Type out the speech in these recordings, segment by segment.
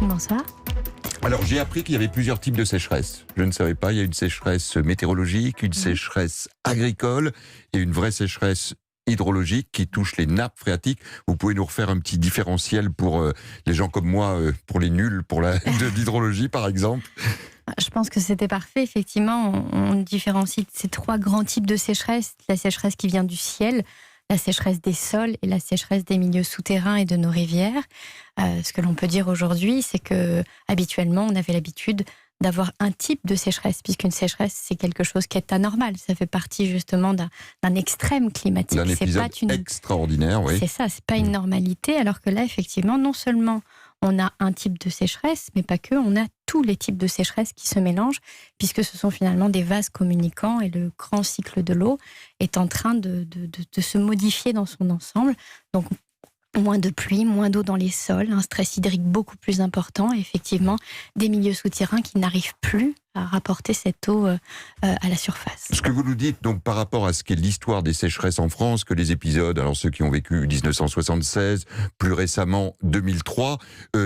Bonsoir. Alors, j'ai appris qu'il y avait plusieurs types de sécheresse. Je ne savais pas, il y a une sécheresse météorologique, une sécheresse agricole et une vraie sécheresse hydrologique qui touche les nappes phréatiques. Vous pouvez nous refaire un petit différentiel pour les gens comme moi, pour les nuls, pour de l'hydrologie par exemple? Je pense que c'était parfait. Effectivement, on différencie ces trois grands types de sécheresse. La sécheresse qui vient du ciel, la sécheresse des sols et la sécheresse des milieux souterrains et de nos rivières. Ce que l'on peut dire aujourd'hui, c'est que habituellement, on avait l'habitude d'avoir un type de sécheresse, puisqu'une sécheresse, c'est quelque chose qui est anormal. Ça fait partie justement d'un extrême climatique. D'un épisode extraordinaire, oui. C'est ça, c'est pas une normalité, alors que là, effectivement, non seulement on a un type de sécheresse, mais pas que, on a tous les types de sécheresse qui se mélangent, puisque ce sont finalement des vases communicants et le grand cycle de l'eau est en train de se modifier dans son ensemble. Donc, moins de pluie, moins d'eau dans les sols, un stress hydrique beaucoup plus important, et effectivement des milieux souterrains qui n'arrivent plus à rapporter cette eau à la surface. Ce que vous nous dites donc par rapport à ce qu'est l'histoire des sécheresses en France, que les épisodes, alors ceux qui ont vécu 1976, plus récemment 2003,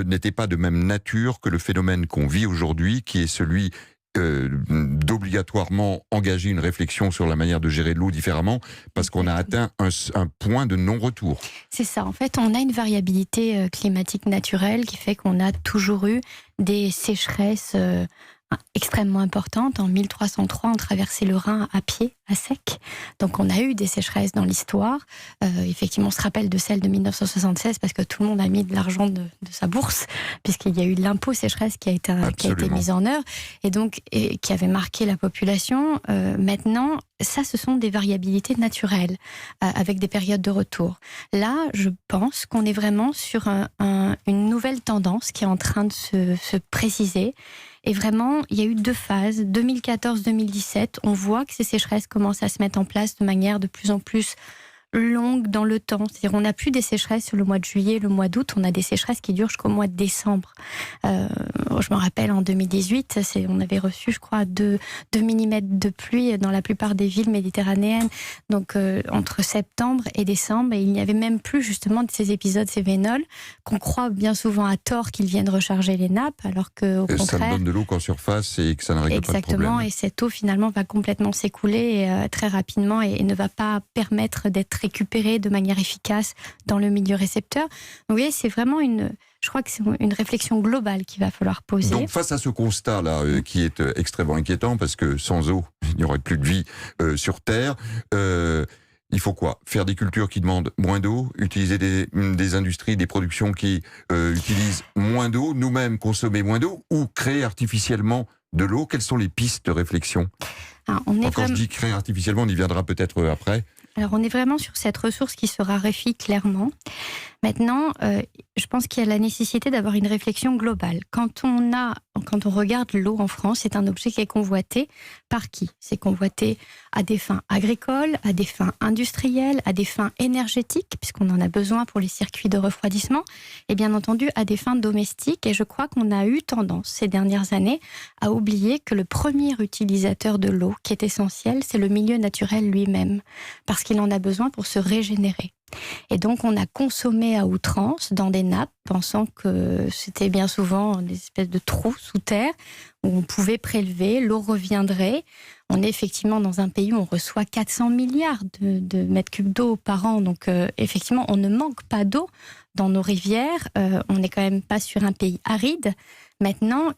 n'étaient pas de même nature que le phénomène qu'on vit aujourd'hui, qui est celui d'obligatoirement engager une réflexion sur la manière de gérer l'eau différemment, parce qu'on a atteint un point de non-retour. C'est ça, en fait, on a une variabilité climatique naturelle qui fait qu'on a toujours eu des sécheresses extrêmement importantes. En 1303, on traversait le Rhin à pied, à sec. Donc on a eu des sécheresses dans l'histoire. Effectivement, on se rappelle de celle de 1976 parce que tout le monde a mis de l'argent de sa bourse, puisqu'il y a eu l'impôt sécheresse qui a été mis en œuvre et donc qui avait marqué la population. Maintenant, ça, ce sont des variabilités naturelles avec des périodes de retour. Là, je pense qu'on est vraiment sur une nouvelle tendance qui est en train de se préciser. Et vraiment, il y a eu deux phases, 2014-2017. On voit que ces sécheresses commencent à se mettre en place de manière de plus en plus longue dans le temps. C'est-à-dire, on n'a plus des sécheresses sur le mois de juillet, le mois d'août, on a des sécheresses qui durent jusqu'au mois de décembre. Je me rappelle, en 2018, on avait reçu, je crois, 2 mm de pluie dans la plupart des villes méditerranéennes, donc entre septembre et décembre, et il n'y avait même plus justement de ces épisodes cévénols qu'on croit bien souvent à tort qu'ils viennent recharger les nappes, alors qu'au contraire... Ça ne donne de l'eau qu'en surface et que ça ne règle pas de problème. Exactement, et cette eau finalement va complètement s'écouler très rapidement et ne va pas permettre d'être récupérée de manière efficace dans le milieu récepteur. Donc, vous voyez, c'est vraiment je crois que c'est une réflexion globale qu'il va falloir poser. Donc face à ce constat-là, qui est extrêmement inquiétant, parce que sans eau, il n'y aurait plus de vie sur Terre, il faut quoi? Faire des cultures qui demandent moins d'eau, utiliser des industries, des productions qui utilisent moins d'eau, nous-mêmes consommer moins d'eau, ou créer artificiellement de l'eau? Quelles sont les pistes de réflexion? Quand je dis créer artificiellement, on y viendra peut-être après. Alors, on est vraiment sur cette ressource qui se raréfie clairement. Maintenant, je pense qu'il y a la nécessité d'avoir une réflexion globale. Quand on regarde l'eau en France, c'est un objet qui est convoité par qui? C'est convoité à des fins agricoles, à des fins industrielles, à des fins énergétiques, puisqu'on en a besoin pour les circuits de refroidissement, et bien entendu à des fins domestiques. Et je crois qu'on a eu tendance ces dernières années à oublier que le premier utilisateur de l'eau, qui est essentiel, c'est le milieu naturel lui-même, parce qu'il en a besoin pour se régénérer. Et donc on a consommé à outrance dans des nappes, pensant que c'était bien souvent des espèces de trous sous terre où on pouvait prélever, l'eau reviendrait. On est effectivement dans un pays où on reçoit 400 milliards de mètres cubes d'eau par an, donc effectivement on ne manque pas d'eau dans nos rivières, on n'est quand même pas sur un pays aride. Maintenant,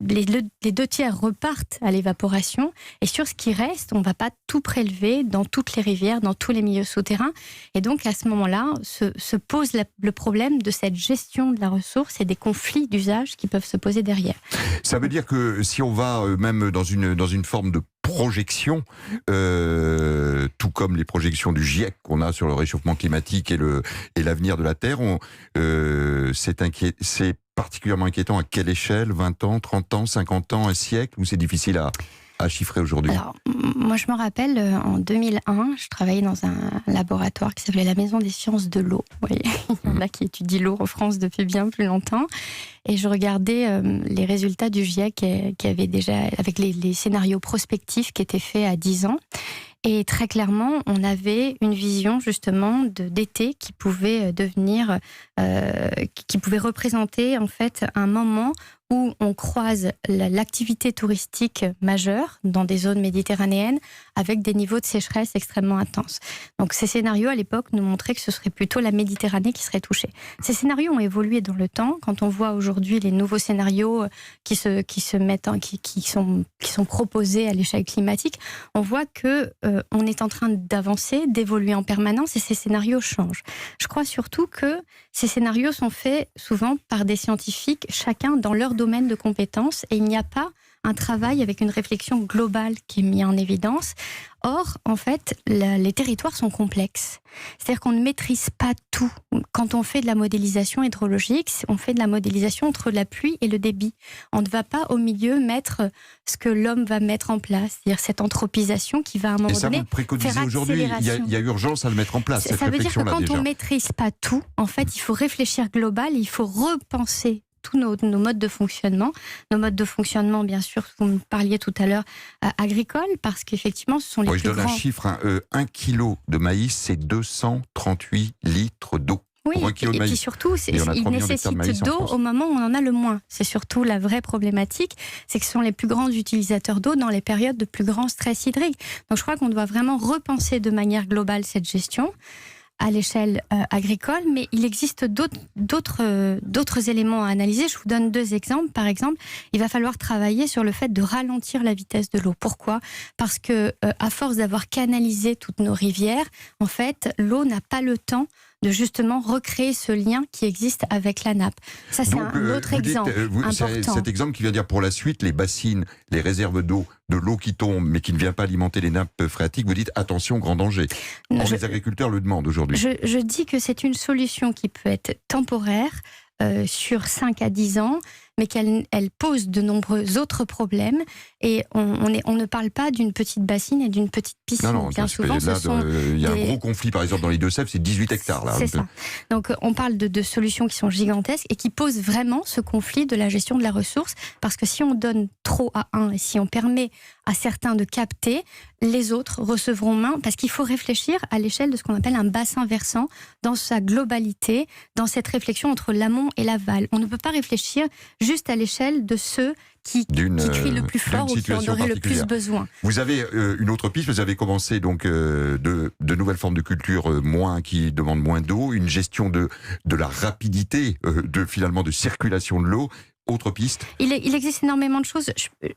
les 2/3 repartent à l'évaporation, et sur ce qui reste, on ne va pas tout prélever dans toutes les rivières, dans tous les milieux souterrains. Et donc à ce moment-là, se pose le problème de cette gestion de la ressource et des conflits d'usage qui peuvent se poser derrière. Ça veut dire que si on va même dans une forme de projection, tout comme les projections du GIEC qu'on a sur le réchauffement climatique et l'avenir de la Terre, c'est particulièrement inquiétant à quelle échelle? 20 ans, 30 ans, 50 ans, un siècle? Ou c'est difficile à chiffrer aujourd'hui? Alors, moi je me rappelle, en 2001, je travaillais dans un laboratoire qui s'appelait la Maison des Sciences de l'eau. Vous voyez, il y en a qui étudient l'eau en France depuis bien plus longtemps. Et je regardais les résultats du GIEC qui avait déjà, avec les scénarios prospectifs qui étaient faits à 10 ans. Et très clairement, on avait une vision justement d'été qui pouvait devenir qui pouvait représenter en fait un moment où on croise l'activité touristique majeure dans des zones méditerranéennes avec des niveaux de sécheresse extrêmement intenses. Donc ces scénarios à l'époque nous montraient que ce serait plutôt la Méditerranée qui serait touchée. Ces scénarios ont évolué dans le temps. Quand on voit aujourd'hui les nouveaux scénarios qui sont proposés à l'échelle climatique, on voit que on est en train d'avancer, d'évoluer en permanence et ces scénarios changent. Je crois surtout que ces scénarios sont faits souvent par des scientifiques, chacun dans leur domaine de compétences, et il n'y a pas un travail avec une réflexion globale qui est mise en évidence. Or, en fait, les territoires sont complexes. C'est-à-dire qu'on ne maîtrise pas tout. Quand on fait de la modélisation hydrologique, on fait de la modélisation entre la pluie et le débit. On ne va pas au milieu mettre ce que l'homme va mettre en place, c'est-à-dire cette anthropisation qui va à un moment donné faire accélération. Et ça, vous le préconisez aujourd'hui, il y a urgence à le mettre en place, cette réflexion-là déjà. Ça veut dire que quand on ne maîtrise pas tout, en fait, il faut réfléchir global, il faut repenser tous nos modes de fonctionnement. Nos modes de fonctionnement, bien sûr, vous me parliez tout à l'heure, agricoles, parce qu'effectivement, ce sont les plus grands... Je donne un chiffre, 1 kilo de maïs, c'est 238 litres d'eau. Oui, et puis surtout, il nécessite d'eau au moment où on en a le moins. C'est surtout la vraie problématique, c'est que ce sont les plus grands utilisateurs d'eau dans les périodes de plus grand stress hydrique. Donc je crois qu'on doit vraiment repenser de manière globale cette gestion à l'échelle agricole, mais il existe d'autres éléments à analyser. Je vous donne 2 exemples. Par exemple, il va falloir travailler sur le fait de ralentir la vitesse de l'eau. Pourquoi ? Parce que à force d'avoir canalisé toutes nos rivières, en fait, l'eau n'a pas le temps de justement recréer ce lien qui existe avec la nappe. Ça, c'est un autre exemple important. Cet exemple qui vient dire pour la suite, les bassines, les réserves d'eau, de l'eau qui tombe, mais qui ne vient pas alimenter les nappes phréatiques, vous dites attention, grand danger. Les agriculteurs le demandent aujourd'hui. Je dis que c'est une solution qui peut être temporaire, sur 5 à 10 ans, mais qu'elle pose de nombreux autres problèmes. Et on ne parle pas d'une petite bassine et d'une petite piscine. Non, bien souvent, il y a un gros conflit, par exemple, dans les Deux-Sèvres, c'est 18 hectares. Là, c'est ça. Donc, on parle de solutions qui sont gigantesques et qui posent vraiment ce conflit de la gestion de la ressource. Parce que si on donne trop à un et si on permet à certains de capter, les autres recevront moins. Parce qu'il faut réfléchir à l'échelle de ce qu'on appelle un bassin versant dans sa globalité, dans cette réflexion entre l'amont et l'aval. On ne peut pas réfléchir juste à l'échelle de ceux qui crient le plus fort ou qui en auraient le plus besoin. Vous avez une autre piste, vous avez commencé donc de nouvelles formes de culture qui demandent moins d'eau, une gestion de la rapidité finalement de circulation de l'eau. Autre piste ? Il existe énormément de choses.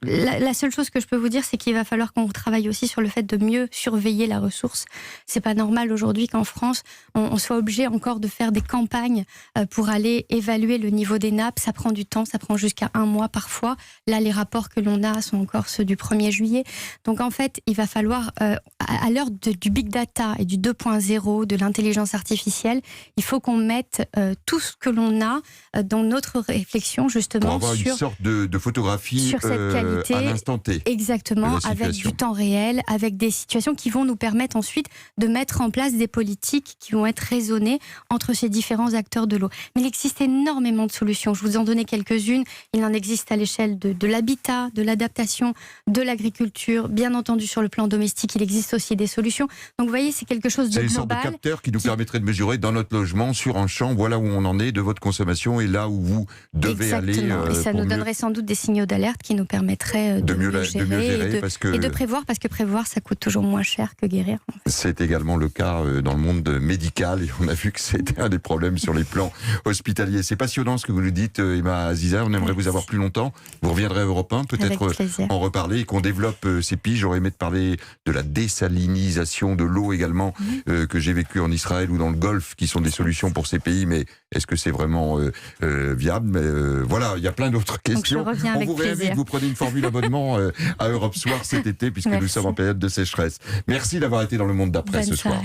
La seule chose que je peux vous dire, c'est qu'il va falloir qu'on travaille aussi sur le fait de mieux surveiller la ressource. C'est pas normal aujourd'hui qu'en France, on soit obligé encore de faire des campagnes pour aller évaluer le niveau des nappes. Ça prend du temps, ça prend jusqu'à 1 mois parfois. Là, les rapports que l'on a sont encore ceux du 1er juillet. Donc en fait, il va falloir, à l'heure du big data et du 2.0, de l'intelligence artificielle, il faut qu'on mette tout ce que l'on a dans notre réflexion, justement, pour avoir une sorte de photographie sur cette qualité, à l'instant T. Exactement, avec du temps réel, avec des situations qui vont nous permettre ensuite de mettre en place des politiques qui vont être raisonnées entre ces différents acteurs de l'eau. Mais il existe énormément de solutions. Je vous en donnais quelques-unes. Il en existe à l'échelle de l'habitat, de l'adaptation, de l'agriculture. Bien entendu, sur le plan domestique, il existe aussi des solutions. Donc vous voyez, c'est quelque chose de global. C'est une sorte de capteur qui nous permettrait de mesurer dans notre logement, sur un champ, voilà où on en est de votre consommation et là où vous devez aller. Et ça nous donnerait sans doute des signaux d'alerte qui nous permettraient de mieux gérer et de prévoir, parce que prévoir, ça coûte toujours moins cher que guérir. En fait. C'est également le cas dans le monde médical, et on a vu que c'était un des problèmes sur les plans hospitaliers. C'est passionnant ce que vous nous dites, Emma Aziza. On aimerait vous avoir plus longtemps. Vous reviendrez à Europe 1, peut-être en reparler, et qu'on développe ces pistes. J'aurais aimé de parler de la désalinisation de l'eau également, que j'ai vécu en Israël ou dans le Golfe, qui sont des solutions pour ces pays, mais est-ce que c'est vraiment viable? Mais voilà, il y a plein d'autres questions. On vous réinvite, vous prenez une formule abonnement à Europe Soir cet été, puisque nous sommes en période de sécheresse. Merci d'avoir été dans le monde d'après ce soir.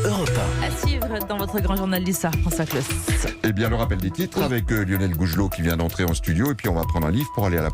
Europe 1. À suivre dans votre grand journal d'histoire, François Claus. Eh bien, le rappel des titres avec Lionel Gougelot qui vient d'entrer en studio, et puis on va prendre un livre pour aller à la